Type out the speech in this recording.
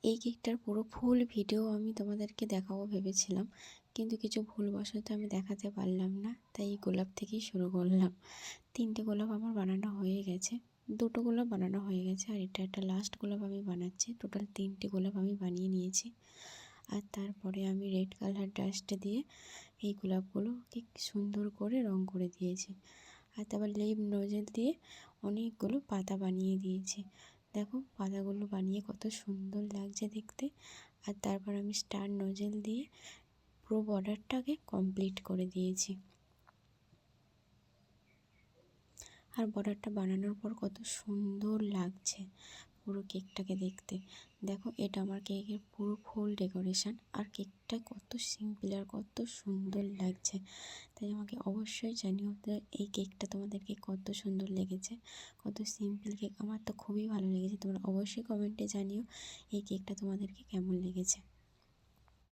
এই কেকটার পুরো full video আমি তোমাদেরকে দেখাবো ভেবেছিলাম, কিন্তু কিছু ভুলবশত আমি দেখাতে পারলাম না, তাই এই গোলাপ থেকেই শুরু করলাম। 3টে গোলাপ আমার বানানো হয়ে গেছে, 2টো গোলাপ বানানো হয়ে গেছে, আর এটা একটা লাস্ট গোলাপ আমি বানাচ্ছি। টোটাল 3টে গোলাপ আমি বানিয়ে নিয়েছি। আর তারপরে আমি রেড কালার ডাস্ট দিয়ে এই গোলাপগুলোকে সুন্দর করে রং করে দিয়েছি। আর তারপর লিপ নোজেল দিয়ে অনেকগুলো পাতা বানিয়ে দিয়েছি। দেখো পাতাগুলো বানিয়ে কত সুন্দর লাগছে দেখতে। আর তারপর আমি স্টার নোজেল দিয়ে পুরো বর্ডারটাকে কমপ্লিট করে দিয়েছি। আর বর্ডারটা বানানোর পর কত সুন্দর লাগছে পুরো কেকটাকে দেখতে। দেখো এটা আমার কেকের পুরো ফুল ডেকোরেশন, আর কেকটা কত সিম্পল আর কত সুন্দর লাগছে। তাই আমাকে অবশ্যই জানিও এই কেকটা তোমাদেরকে কত সুন্দর লেগেছে। কত সিম্পল কেক, আমার তো খুবই ভালো লেগেছে। তোমরা অবশ্যই কমেন্টে জানিও এই কেকটা তোমাদেরকে কেমন লেগেছে।